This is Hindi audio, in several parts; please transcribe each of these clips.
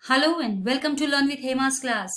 Hello and welcome to learn with Hema's class.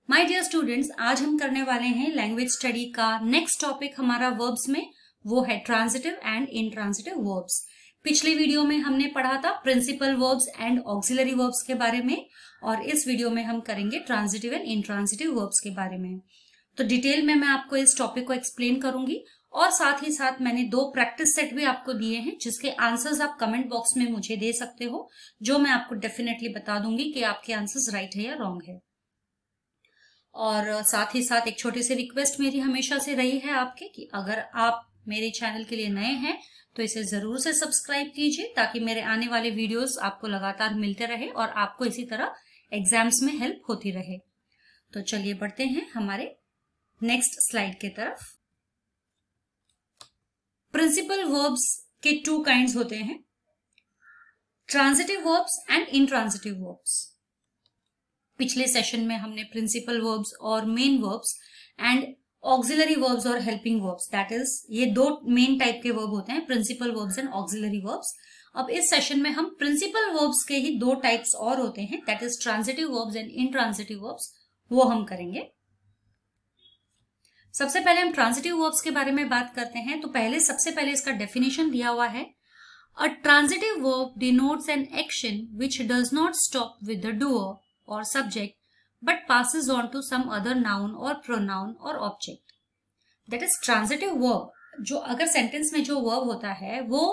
My dear students, आज हम करने वाले हैं लैंग्वेज स्टडी का नेक्स्ट टॉपिक हमारा वर्ब्स में, वो है ट्रांजिटिव एंड इंट्रांजिटिव वर्ब्स। पिछली वीडियो में हमने पढ़ा था principal verbs and auxiliary verbs के बारे में, और इस वीडियो में हम करेंगे ट्रांजिटिव एंड इंट्रांजिटिव वर्ब्स के बारे में। तो डिटेल में मैं आपको इस टॉपिक को एक्सप्लेन करूंगी, और साथ ही साथ मैंने 2 प्रैक्टिस सेट भी आपको दिए हैं जिसके आंसर्स आप कमेंट बॉक्स में मुझे दे सकते हो, जो मैं आपको डेफिनेटली बता दूंगी कि आपके आंसर्स राइट है या रॉन्ग है। और साथ ही साथ एक छोटी सी रिक्वेस्ट मेरी हमेशा से रही है आपके कि अगर आप मेरे चैनल के लिए नए हैं तो इसे जरूर से सब्सक्राइब कीजिए, ताकि मेरे आने वाले वीडियोस आपको लगातार मिलते रहे और आपको इसी तरह एग्जाम्स में हेल्प होती रहे। तो चलिए बढ़ते हैं हमारे नेक्स्ट स्लाइड के तरफ। प्रिंसिपल वर्ब्स के 2 काइंड्स होते हैं, transitive verbs and intransitive verbs. पिछले सेशन में हमने प्रिंसिपल वर्ब्स और main verbs and auxiliary verbs और हेल्पिंग वर्ब्स, दैट इज ये 2 मेन टाइप के वर्ब होते हैं, principal verbs and auxiliary verbs. अब इस सेशन में हम प्रिंसिपल वर्ब्स के ही 2 टाइप्स और होते हैं, that is transitive verbs and intransitive verbs, वो हम करेंगे। सबसे पहले हम ट्रांजिटिव वर्ब्स के बारे में बात करते हैं। तो सबसे पहले इसका डेफिनेशन दिया हुआ है, a transitive verb denotes an action which does not stop with the doer और subject but passes on to some other noun और प्रोनाउन और object. That is transitive verb, जो अगर सेंटेंस में जो वर्ब होता है वो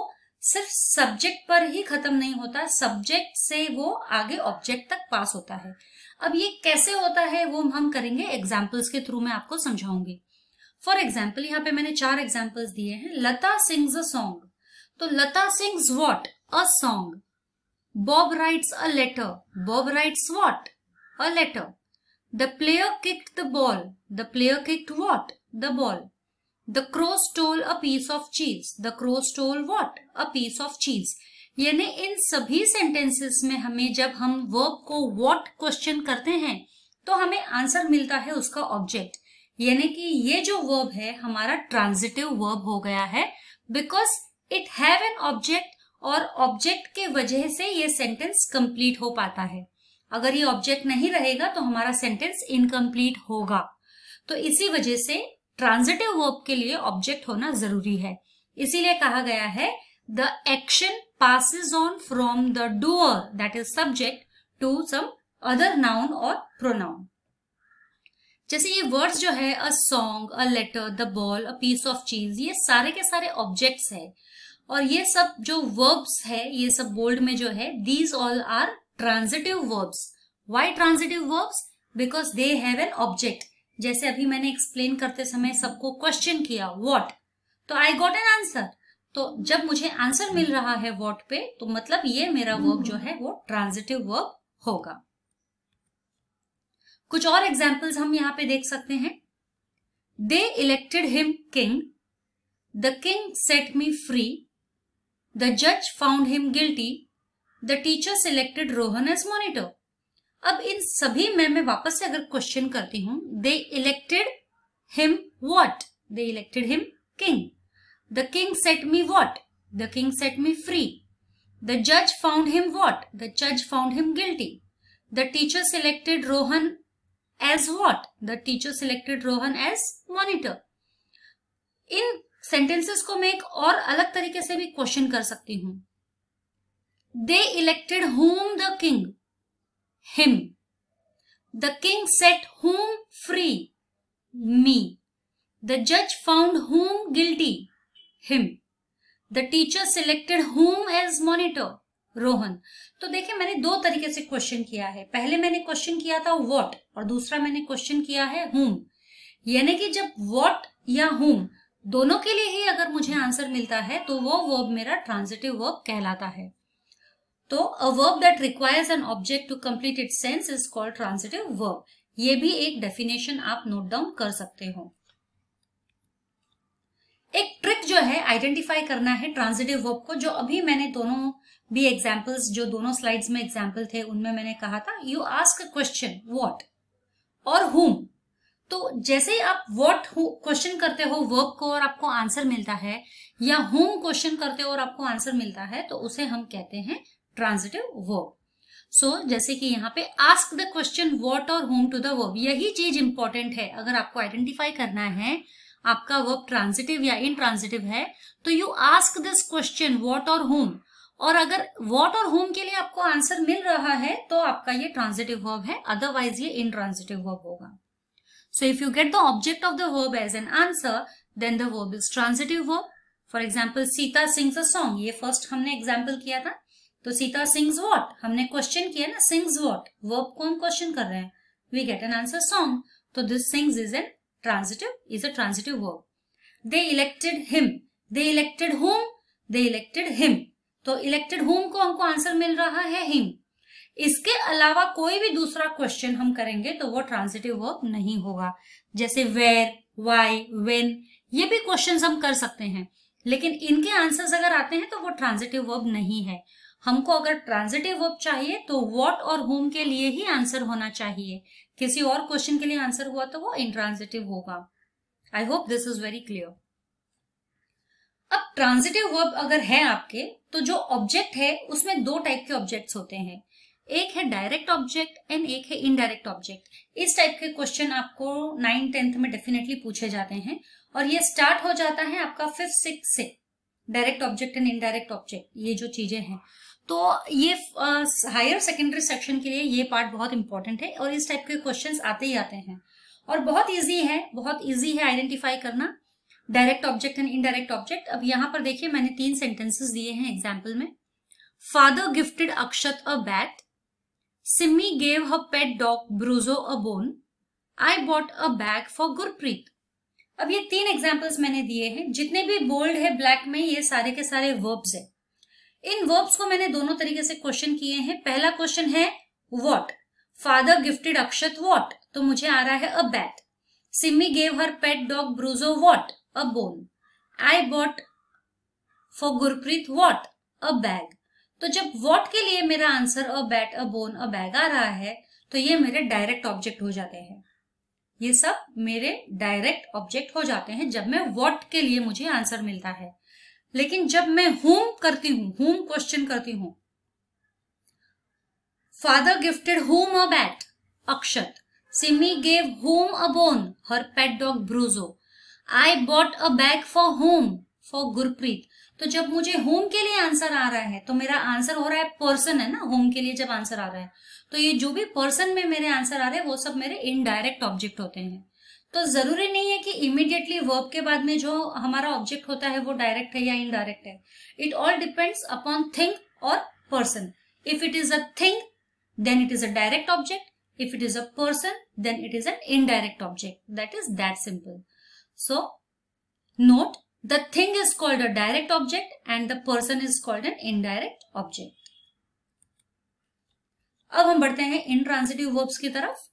सिर्फ सब्जेक्ट पर ही खत्म नहीं होता, सब्जेक्ट से वो आगे ऑब्जेक्ट तक पास होता है। अब ये कैसे होता है वो हम करेंगे एग्जाम्पल्स के थ्रू, मैं आपको समझाऊंगी। फॉर एग्जाम्पल यहाँ पे मैंने 4 एग्जाम्पल्स दिए हैं। लता सिंग्स अ सॉन्ग, तो Lata sings what? A song. Bob writes a letter, Bob writes what? A letter. The player kicked the ball, the player kicked what? The ball. The crow stole a piece of cheese, the crow stole what? A piece of cheese. यानी इन सभी सेंटेंसेस में हमें जब हम वर्ब को व्हाट क्वेश्चन करते हैं तो हमें आंसर मिलता है उसका ऑब्जेक्ट, यानी कि ये जो वर्ब है हमारा ट्रांजिटिव वर्ब हो गया है, because it have an object, और ऑब्जेक्ट के वजह से ये सेंटेंस कंप्लीट हो पाता है। अगर ये ऑब्जेक्ट नहीं रहेगा तो हमारा सेंटेंस इनकम्प्लीट होगा। तो इसी वजह से ट्रांजिटिव वर्ब के लिए ऑब्जेक्ट होना जरूरी है। इसीलिए कहा गया है the action passes on from the doer, that is subject, to some other noun और pronoun। जैसे ये वर्ड्स जो है a song, a letter, the ball, a piece of cheese, ये सारे के सारे ऑब्जेक्ट्स है, और ये सब जो वर्ब्स है, ये सब बोल्ड में जो है, these all are transitive verbs. Why transitive verbs? Because they have an object. जैसे अभी मैंने एक्सप्लेन करते समय सबको क्वेश्चन किया व्हाट, तो आई गॉट एन आंसर। तो जब मुझे आंसर मिल रहा है व्हाट पे, तो मतलब ये मेरा वर्ब जो है वो ट्रांजिटिव वर्ब होगा। कुछ और एग्जाम्पल्स हम यहाँ पे देख सकते हैं। They elected him king, the king set me free, the जज found him guilty, the teacher selected Rohan as monitor. अब इन सभी में मैं वापस से अगर क्वेश्चन करती हूं, they elected him what? They elected him king. The king set me what? The king set me free. The judge found him what? The judge found him guilty. The teacher selected Rohan as what? The teacher selected Rohan as monitor. In sentences को मैं एक और अलग तरीके से भी क्वेश्चन कर सकती हूं। They elected whom the king? Him. The king set whom free? Me. The judge found whom guilty? Him. The teacher selected whom as monitor? Rohan. तो देखिए मैंने 2 तरीके से क्वेश्चन किया है। पहले मैंने क्वेश्चन किया था what, और दूसरा मैंने क्वेश्चन किया है whom। यानी कि जब what या whom दोनों के लिए ही अगर मुझे आंसर मिलता है तो वो वर्ब मेरा ट्रांजिटिव वर्ब कहलाता है। तो a verb that requires an object to complete its sense is called transitive verb। ये भी एक डेफिनेशन आप नोट डाउन कर सकते हो। एक ट्रिक जो है आइडेंटिफाई करना है ट्रांजिटिव वर्ब को, जो अभी मैंने दोनों भी एग्जांपल्स, जो दोनों स्लाइड्स में एग्जांपल थे उनमें मैंने कहा था you ask a question what और whom। तो जैसे ही आप व्हाट क्वेश्चन करते हो वर्ब को और आपको आंसर मिलता है, या whom क्वेश्चन करते हो और आपको आंसर मिलता है, तो उसे हम कहते हैं ट्रांजिटिव वर्ब। जैसे कि यहाँ पे आस्क द क्वेश्चन व्हाट और whom टू द वर्ब, यही चीज इंपॉर्टेंट है। अगर आपको आइडेंटिफाई करना है आपका वर्ब ट्रांजिटिव या इनट्रांजिटिव है तो you ask this question what और whom, और अगर व्हाट और whom के लिए आपको आंसर मिल रहा है तो आपका ये ट्रांजिटिव वर्ब है, अदरवाइज ये इनट्रांजिटिव वर्ब होगा। So if you get the object of the verb as an answer then the verb is transitive verb. For example Sita sings a song, ये फर्स्ट हमने एग्जाम्पल किया था। तो सीता सिंग्स व्हाट, हमने क्वेश्चन किया ना, सिंग्स व्हाट, वर्ब को हम क्वेश्चन कर रहे हैं, we get an answer song. तो this sings is an transitive, is a transitive verb. They elected him, they elected whom, they elected him. तो इलेक्टेड whom को हमको आंसर मिल रहा है हिम। इसके अलावा कोई भी दूसरा क्वेश्चन हम करेंगे तो वो ट्रांजिटिव वर्ब नहीं होगा। जैसे वेयर, वाई, व्हेन, ये भी क्वेश्चंस हम कर सकते हैं, लेकिन इनके आंसर्स अगर आते हैं तो वो ट्रांजिटिव वर्ब नहीं है। हमको अगर ट्रांजिटिव वर्ब चाहिए तो व्हाट और whom के लिए ही आंसर होना चाहिए, किसी और क्वेश्चन के लिए आंसर हुआ तो वो इंट्रांजिटिव होगा। I hope this is very clear. अब ट्रांजिटिव वर्ब अगर है आपके तो जो ऑब्जेक्ट है उसमें दो टाइप के ऑब्जेक्ट्स होते हैं, एक है डायरेक्ट ऑब्जेक्ट एंड एक है इनडायरेक्ट ऑब्जेक्ट। इस टाइप के क्वेश्चन आपको 9th 10th में डेफिनेटली पूछे जाते हैं और ये स्टार्ट हो जाता है आपका 5th 6th से, direct object and indirect object, ये जो चीजें हैं। तो ये हायर सेकेंडरी सेक्शन के लिए ये पार्ट बहुत इंपॉर्टेंट है और इस टाइप के क्वेश्चंस आते ही आते हैं और बहुत इजी है, बहुत इजी है आइडेंटिफाई करना direct object and indirect object. अब यहाँ पर देखिए मैंने 3 सेंटेंसेस दिए हैं एग्जाम्पल में। Father gifted Akshat a bat, Simi gave her pet dog Brujo a bone, I bought a bag for Gurpreet. अब ये 3 एग्जाम्पल्स मैंने दिए हैं, जितने भी बोल्ड है ब्लैक में ये सारे के सारे वर्ब्स है। इन वर्ब्स को मैंने दोनों तरीके से क्वेश्चन किए हैं। पहला क्वेश्चन है what, father gifted Akshat what, तो मुझे आ रहा है a bat. Simi gave her pet dog Brujo what, a bone. I bought for Gurpreet what, a bag. तो जब व्हाट के लिए मेरा answer a bat, a bone, a bag आ रहा है तो ये मेरे डायरेक्ट ऑब्जेक्ट हो जाते हैं, ये सब मेरे डायरेक्ट ऑब्जेक्ट हो जाते हैं जब मैं व्हाट के लिए मुझे आंसर मिलता है। लेकिन जब मैं whom करती हूं, whom क्वेश्चन करती हूं, father gifted whom a bat, Akshat. Simi gave whom a bone, her pet dog Brujo. I bought a bag for whom, for Gurpreet. तो जब मुझे whom के लिए आंसर आ रहा है तो मेरा आंसर हो रहा है पर्सन है ना, whom के लिए जब आंसर आ रहा है तो ये जो भी पर्सन में मेरे आंसर आ रहे हैं वो सब मेरे इनडायरेक्ट ऑब्जेक्ट होते हैं। तो जरूरी नहीं है कि इमीडिएटली वर्ब के बाद में जो हमारा ऑब्जेक्ट होता है वो डायरेक्ट है या इनडायरेक्ट है। It all depends upon thing और person. If it is a thing then it is a direct object, if it is a person then it is an indirect object. That is that simple. So note, the thing is called a direct object and the person is called an indirect object. अब हम बढ़ते हैं इनट्रांजिटिव वर्ब्स की तरफ।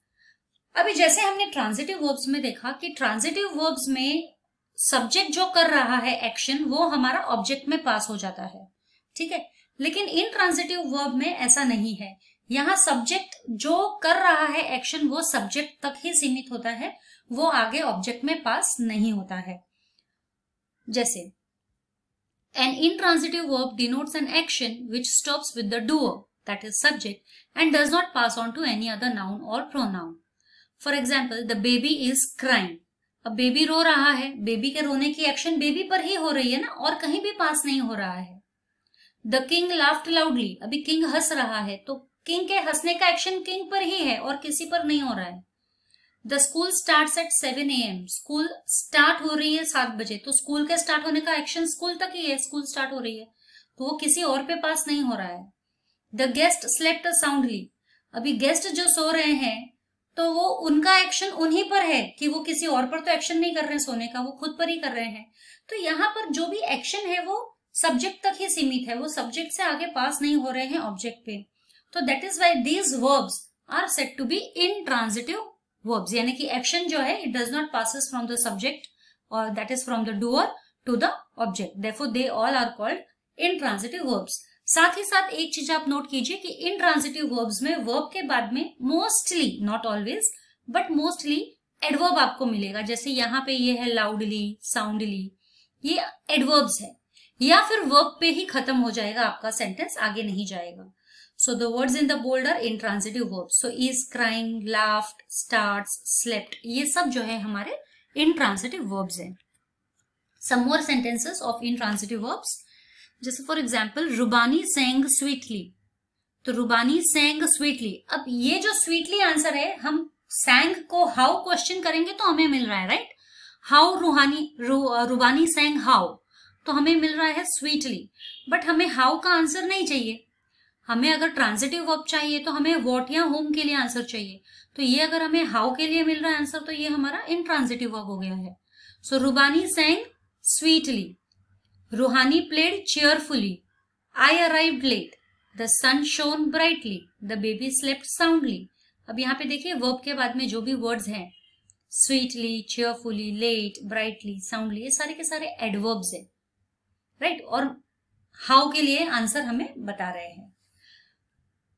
अभी जैसे हमने ट्रांजिटिव वर्ब्स में देखा कि ट्रांजिटिव वर्ब्स में सब्जेक्ट जो कर रहा है एक्शन वो हमारा ऑब्जेक्ट में पास हो जाता है, ठीक है। लेकिन इनट्रांजिटिव वर्ब में ऐसा नहीं है, यहाँ सब्जेक्ट जो कर रहा है एक्शन वो सब्जेक्ट तक ही सीमित होता है, वो आगे ऑब्जेक्ट में पास नहीं होता है। जैसे an intransitive verb denotes an action which stops with the doer, that is subject, and does not pass on to any other noun और pronoun. For example the baby is crying, अब बेबी रो रहा है, बेबी के रोने की एक्शन बेबी पर ही हो रही है ना, और कहीं भी पास नहीं हो रहा है। द किंग लाफ्ड लाउडली, अभी किंग हंस रहा है तो किंग के हंसने का एक्शन किंग पर ही है और किसी पर नहीं हो रहा है। The school starts at 7 AM, school start हो रही है 7 बजे, तो स्कूल के स्टार्ट होने का एक्शन स्कूल तक ही है, स्कूल स्टार्ट हो रही है तो वो किसी और पे पास नहीं हो रहा है। द गेस्ट स्लेप्ट साउंडली, अभी गेस्ट जो सो रहे हैं तो वो उनका एक्शन उन्हीं पर है कि वो किसी और पर तो एक्शन नहीं कर रहे हैं सोने का, वो खुद पर ही कर रहे हैं। तो यहाँ पर जो भी एक्शन है वो सब्जेक्ट तक ही सीमित है, वो सब्जेक्ट से आगे पास नहीं हो रहे हैं ऑब्जेक्ट पे। तो that is why these verbs are said to be intransitive verbs, यानी कि एक्शन जो है it does not passes from the subject और that is from the doer to the object, therefore they all are called intransitive verbs. साथ ही साथ एक चीज आप नोट कीजिए कि इनट्रांजिटिव वर्ब्स में वर्ब के बाद में mostly, not always but mostly adverb आपको मिलेगा। जैसे यहाँ पे ये है लाउडली, साउंडली, ये एडवर्ब्स है, या फिर वर्ब पे ही खत्म हो जाएगा आपका सेंटेंस, आगे नहीं जाएगा। So the words in the bold are intransitive verbs. So is, crying, laughed, starts, slept. ये सब जो है हमारे intransitive verbs हैं. Some more sentences of intransitive verbs. जैसे for example, रुबानी sang sweetly. तो रुबानी sang sweetly. अब ये जो sweetly आंसर है, हम sang को how क्वेश्चन करेंगे तो हमें मिल रहा है, राइट? हाउ रुबानी sang how, तो हमें मिल रहा है sweetly. बट हमें how का आंसर नहीं चाहिए. हमें अगर ट्रांजिटिव वर्ब चाहिए तो हमें व्हाट या होम के लिए आंसर चाहिए. तो ये अगर हमें हाउ के लिए मिल रहा है आंसर, तो ये हमारा इंट्रांजिटिव वर्ब हो गया है. So Rubani sang sweetly, Roohani played cheerfully, I arrived late, the sun shone brightly, the baby slept soundly. अब यहाँ पे देखिए वर्ब के बाद में जो भी वर्ड्स हैं, sweetly, cheerfully, late, brightly, soundly, ये सारे के सारे एडवर्ब्स है, राइट? और हाउ के लिए आंसर हमें बता रहे हैं.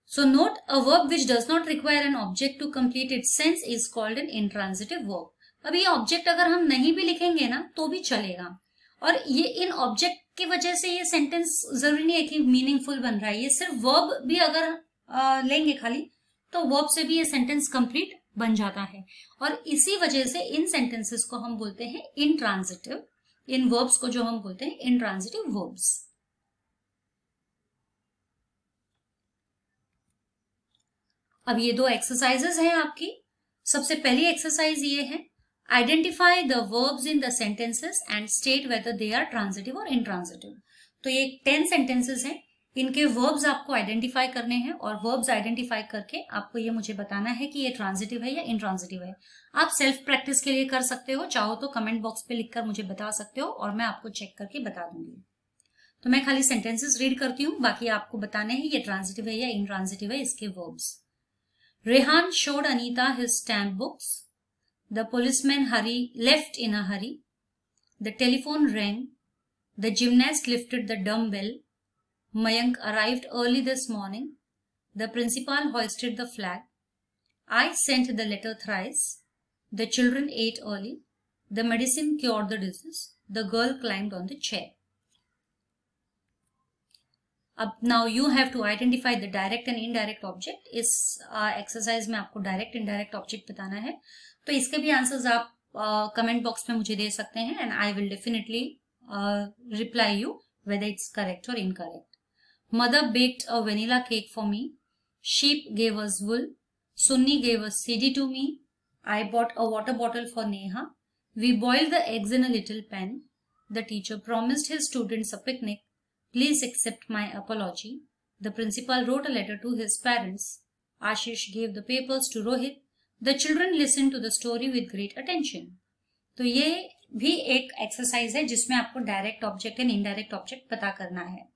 So note, a verb which does not require an object to complete its sense is called an intransitive verb. अब ये ऑब्जेक्ट अगर हम नहीं भी लिखेंगे ना तो भी चलेगा. और ये इन ऑब्जेक्ट की वजह से ये सेंटेंस जरूरी नहीं है कि मीनिंगफुल बन रहा है. ये सिर्फ वर्ब भी अगर लेंगे खाली तो वर्ब से भी ये सेंटेंस कंप्लीट बन जाता है. और इसी वजह से इन सेंटेंसेस को हम बोलते हैं इंट्रांजिटिव. इन वर्ब्स को जो हम बोलते हैं इंट्रांजिटिव वर्ब्स. अब ये दो एक्सरसाइजेस हैं आपकी. सबसे पहली एक्सरसाइज ये है, identify the verbs in the sentences and state whether they are transitive और इंट्रांजिटिव. तो ये 10 सेंटेंसेस हैं, इनके वर्ब्स आपको आइडेंटिफाई करने हैं और वर्ब्स आइडेंटिफाई करके आपको ये मुझे बताना है कि ये ट्रांजिटिव है या इंट्रांजिटिव है. आप सेल्फ प्रैक्टिस के लिए कर सकते हो, चाहो तो कमेंट बॉक्स पे लिखकर मुझे बता सकते हो और मैं आपको चेक करके बता दूंगी. तो मैं खाली सेंटेंसेस रीड करती हूँ, बाकी आपको बताने हैं ये ट्रांजिटिव है या इंट्रांजिटिव है इसके verbs. Rehan showed Anita his stamp books. The policeman left in a hurry. The telephone rang. The gymnast lifted the dumbbell. Mayank arrived early this morning. The principal hoisted the flag. I sent the letter thrice. The children ate early. The medicine cured the disease. The girl climbed on the chair. अब now you have to identify the direct and indirect object. इस एक्सरसाइज में आपको डायरेक्ट इनडायरेक्ट ऑब्जेक्ट बताना है. तो इसके भी आंसर्स आप कमेंट बॉक्स में मुझे दे सकते हैं and I will definitely reply you whether it's correct और incorrect. Mother baked a vanilla cake for me. Sheep gave us wool. Sunny gave us CD to me. I bought a water bottle for Neha. We boiled the eggs in a little pan. The teacher promised his students a picnic. Please accept my apology. The principal wrote a letter to his parents. Ashish gave the papers to Rohit. The children listened to the story with great attention. तो ये भी एक एक्सरसाइज है जिसमें आपको direct object and indirect object पता करना है.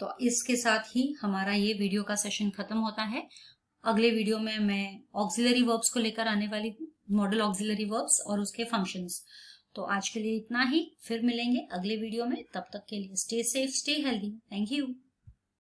तो इसके साथ ही हमारा ये वीडियो का सेशन खत्म होता है. अगले वीडियो में मैं ऑक्सिलरी वर्ब्स को लेकर आने वाली हूँ, मॉडल ऑक्सिलरी वर्ब्स और उसके फंक्शंस. तो आज के लिए इतना ही, फिर मिलेंगे अगले वीडियो में. तब तक के लिए stay safe, stay healthy. Thank you.